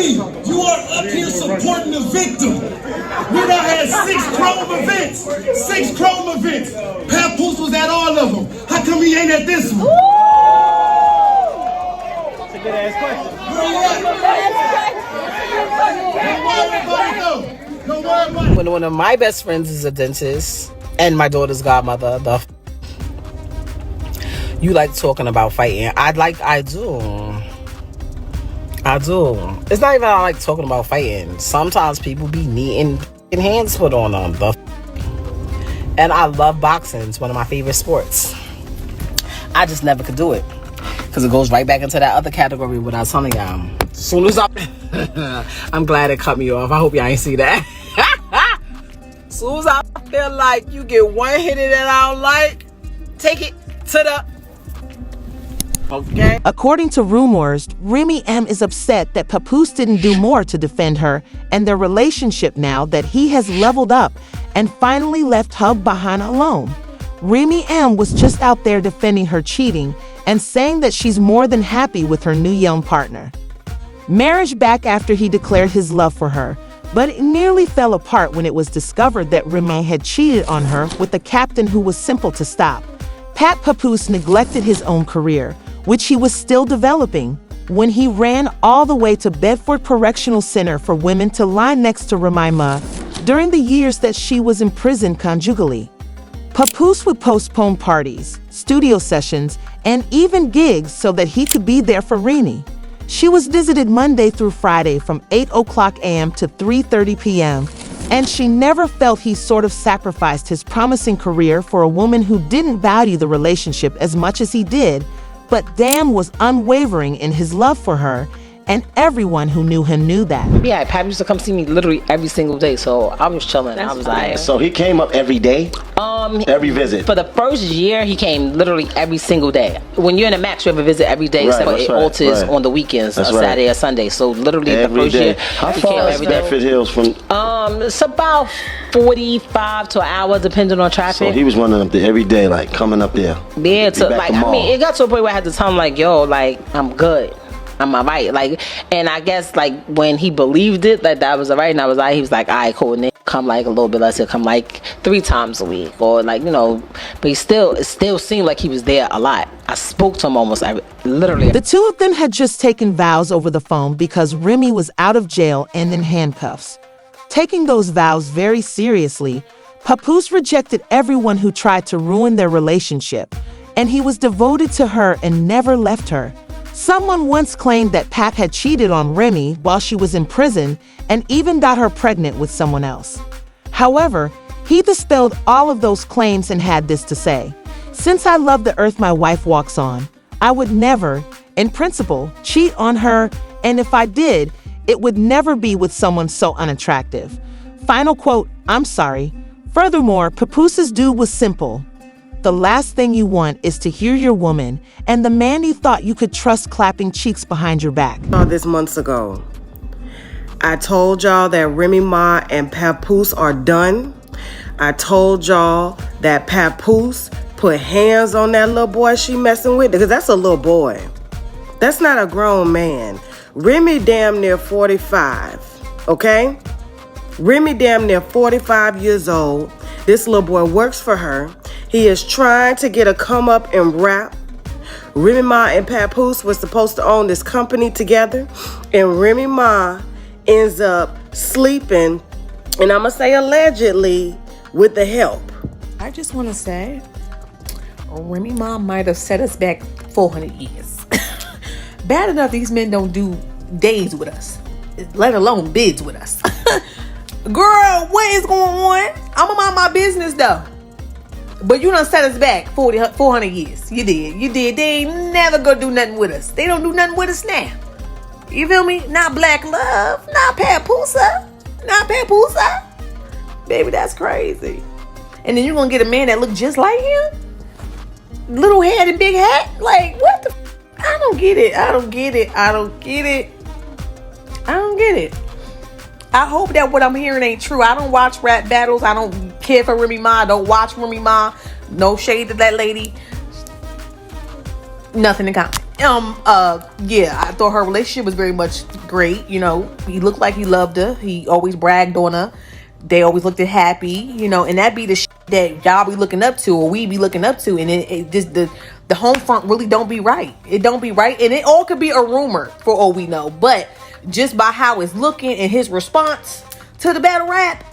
Remy, you are up here supporting the victim. We done had 6 chrome events. 6 chrome events. Papoose was at all of them. How come he ain't at this one? That's a good ass question. Don't worry about it. One of my best friends is a dentist and my daughter's godmother. You like talking about fighting. I do. It's not even I like talking about fighting. Sometimes people be needing hands put on them. And I love boxing. It's one of my favorite sports. I just never could do it. Because it goes right back into that other category what I was telling y'all. Soon as I'm glad it cut me off. I hope y'all ain't see that. Soon as I feel like you get one hit in that I don't like, take it to the... Okay. According to rumors, Remy M is upset that Papoose didn't do more to defend her and their relationship now that he has leveled up and finally left Hub behind alone. Remy M was just out there defending her cheating and saying that she's more than happy with her new young partner. Marriage back after he declared his love for her, but it nearly fell apart when it was discovered that Remy had cheated on her with a captain who was simple to stop. Pat Papoose neglected his own career, which he was still developing, when he ran all the way to Bedford Correctional Center for Women to lie next to Remy Ma during the years that she was imprisoned conjugally. Papoose would postpone parties, studio sessions, and even gigs so that he could be there for Remy. She was visited Monday through Friday from 8 o'clock a.m. to 3:30 p.m., and she never felt he sort of sacrificed his promising career for a woman who didn't value the relationship as much as he did, but damn was unwavering in his love for her, and everyone who knew him knew that. Yeah, Pat used to come see me literally every single day, so I was chilling. I was like... So he came up every day? Every visit? For the first year, he came literally every single day. When you're in a match, you have a visit every day, except for it alters on the weekends, Saturday or Sunday. So literally every the first day. year, How he far came is every day. Bedford Hills from... It's about 45 to an hour, depending on traffic. So he was running up there every day, like coming up there. Yeah, to, like, I mean, it got to a point where I had to tell him, like, yo, like, I'm good. I'm alright. Like, and I guess, like, when he believed it, like, that was alright, and I was like, he was like, alright, cool, and then come, like, a little bit less, he'll come, like, 3 times a week, or, like, you know, but it still seemed like he was there a lot. I spoke to him almost literally. The two of them had just taken vows over the phone because Remy was out of jail and in handcuffs. Taking those vows very seriously, Papoose rejected everyone who tried to ruin their relationship, and he was devoted to her and never left her. Someone once claimed that Pat had cheated on Remy while she was in prison and even got her pregnant with someone else. However, he dispelled all of those claims and had this to say: "Since I love the earth my wife walks on, I would never, in principle, cheat on her, and if I did, it would never be with someone so unattractive." Final quote, I'm sorry. Furthermore, Papoose's dude was simple. The last thing you want is to hear your woman and the man you thought you could trust clapping cheeks behind your back. This months ago, I told y'all that Remy Ma and Papoose are done. I told y'all that Papoose put hands on that little boy she messing with, because that's a little boy. That's not a grown man. Remy damn near 45, okay? Remy damn near 45 years old. This little boy works for her. He is trying to get a come up in rap. Remy Ma and Papoose were supposed to own this company together, and Remy Ma ends up sleeping, and I'm gonna say allegedly, with the help. I just want to say, Remy Ma might have set us back 400 years. Bad enough these men don't do days with us, let alone bids with us. Girl, what is going on? I'm gonna mind my business though. But you done set us back 400 years. You did. They ain't never gonna do nothing with us. They don't do nothing with us now. You feel me? Not Black Love. Not Papoose. Not Papoose. Baby, that's crazy. And then you're gonna get a man that look just like him? Little head and big hat? Like, what the I don't get it. I don't get it. I hope that what I'm hearing ain't true. I don't watch rap battles. I don't care for Remy Ma. I don't watch Remy Ma. No shade to that lady. Nothing in common. Yeah, I thought her relationship was very much great. You know, he looked like he loved her. He always bragged on her. They always looked happy, you know, and that be the that y'all be looking up to, or we be looking up to, and it just the home front really don't be right. It don't be right, and it all could be a rumor for all we know. But just by how it's looking and his response to the battle rap,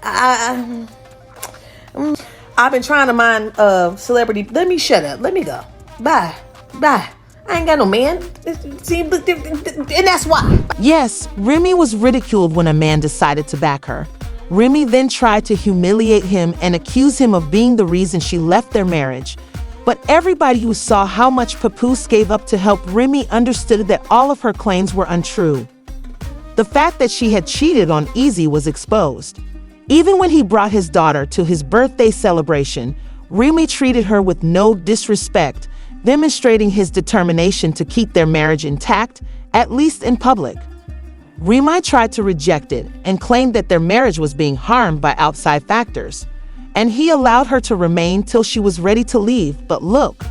I've been trying to mind celebrity. Let me shut up. Let me go. Bye. I ain't got no man. See, and that's why. Yes, Remy was ridiculed when a man decided to back her. Remy then tried to humiliate him and accuse him of being the reason she left their marriage. But everybody who saw how much Papoose gave up to help Remy understood that all of her claims were untrue. The fact that she had cheated on Easy was exposed. Even when he brought his daughter to his birthday celebration, Remy treated her with no disrespect, demonstrating his determination to keep their marriage intact, at least in public. Remy tried to reject it and claimed that their marriage was being harmed by outside factors. And he allowed her to remain till she was ready to leave. But look,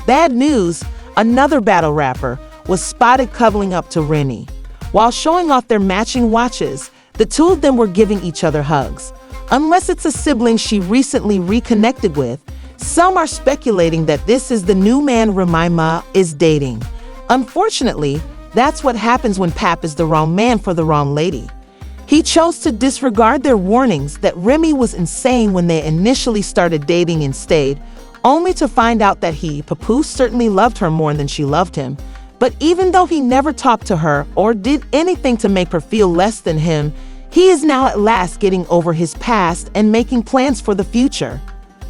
bad news, another battle rapper was spotted cuddling up to Remy. While showing off their matching watches, the two of them were giving each other hugs. Unless it's a sibling she recently reconnected with, some are speculating that this is the new man Remy Ma is dating. Unfortunately, that's what happens when Pap is the wrong man for the wrong lady. He chose to disregard their warnings that Remy was insane when they initially started dating and stayed, only to find out that he, Papoose, certainly loved her more than she loved him. But even though he never talked to her or did anything to make her feel less than him, he is now at last getting over his past and making plans for the future.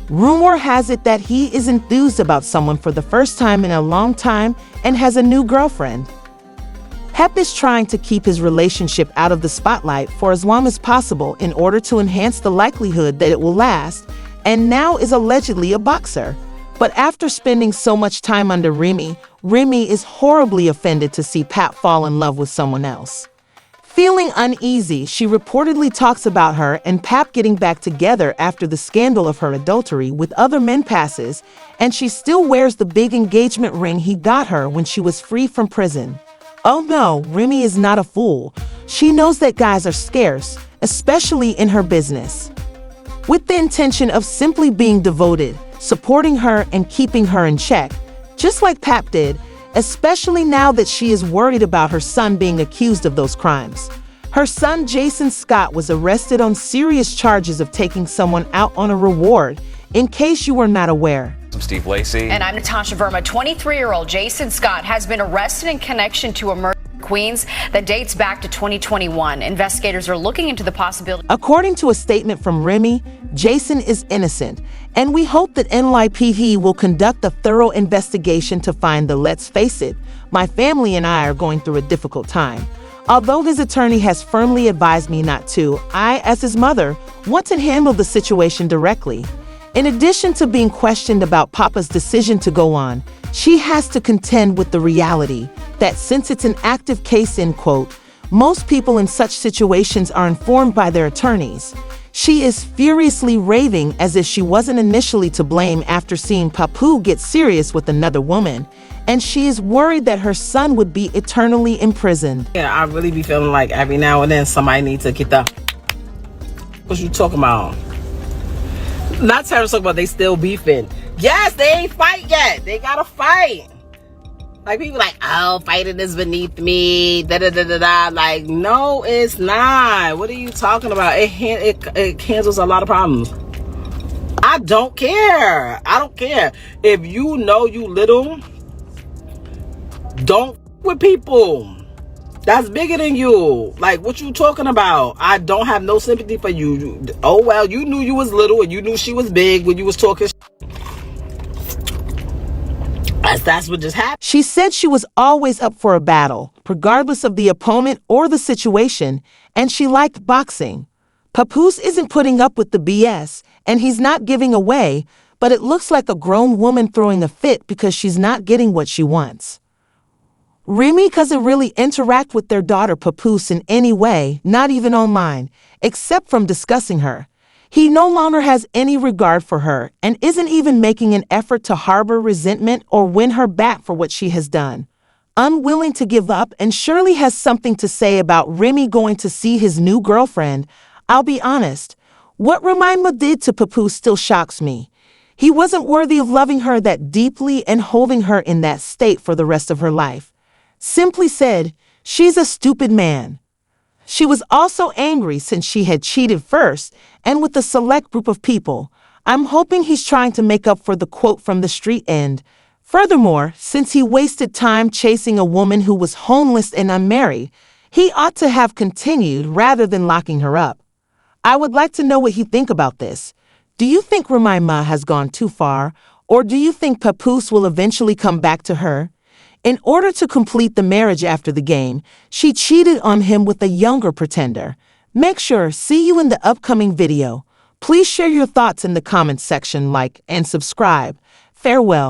Rumor has it that he is enthused about someone for the first time in a long time and has a new girlfriend. Pep is trying to keep his relationship out of the spotlight for as long as possible in order to enhance the likelihood that it will last, and now is allegedly a boxer. But after spending so much time under Remy, Remy is horribly offended to see Pap fall in love with someone else. Feeling uneasy, she reportedly talks about her and Pap getting back together after the scandal of her adultery with other men passes, and she still wears the big engagement ring he got her when she was free from prison. Oh no, Remy is not a fool. She knows that guys are scarce, especially in her business. With the intention of simply being devoted, supporting her and keeping her in check, just like Pap did, especially now that she is worried about her son being accused of those crimes. Her son, Jason Scott, was arrested on serious charges of taking someone out on a reward, in case you were not aware. I'm Steve Lacey. And I'm Natasha Verma. 23-year-old Jason Scott has been arrested in connection to a murder in Queens that dates back to 2021. Investigators are looking into the possibility. According to a statement from Remy, Jason is innocent, and we hope that NYPD will conduct a thorough investigation to find the let's face it, my family and I are going through a difficult time. Although his attorney has firmly advised me not to, I, as his mother, want to handle the situation directly. In addition to being questioned about Papa's decision to go on, she has to contend with the reality that since it's an active case, end quote, most people in such situations are informed by their attorneys. She is furiously raving as if she wasn't initially to blame after seeing Papoose get serious with another woman, and she is worried that her son would be eternally imprisoned. Yeah, I really be feeling like every now and then somebody needs to get the... What you talking about? Not Terrence talking about they still beefing. Yes, they ain't fight yet. They gotta fight. Like, people like, oh, fighting is beneath me. Da-da-da-da-da. Like, no, it's not. What are you talking about? It cancels a lot of problems. I don't care. I don't care. If you know you little, don't with people. That's bigger than you. Like, what you talking about? I don't have no sympathy for you. Oh, well, you knew you was little and you knew she was big when you was talking. That's what just happened. She said she was always up for a battle, regardless of the opponent or the situation, and she liked boxing. Papoose isn't putting up with the BS, and he's not giving away, but it looks like a grown woman throwing a fit because she's not getting what she wants. Remy doesn't really interact with their daughter Papoose in any way, not even online, except from discussing her. He no longer has any regard for her and isn't even making an effort to harbor resentment or win her back for what she has done. unwilling to give up and surely has something to say about Remy going to see his new girlfriend. I'll be honest, what Remy Ma did to Papoose still shocks me. He wasn't worthy of loving her that deeply and holding her in that state for the rest of her life. Simply said, she's a stupid man. She was also angry since she had cheated first and with a select group of people. I'm hoping he's trying to make up for the quote from the street end. Furthermore, since he wasted time chasing a woman who was homeless and unmarried, he ought to have continued rather than locking her up. I would like to know what you think about this. Do you think Remy Ma has gone too far, or do you think Papoose will eventually come back to her? In order to complete the marriage after the game, she cheated on him with a younger pretender. Make sure see you in the upcoming video. Please share your thoughts in the comments section, like and subscribe. Farewell.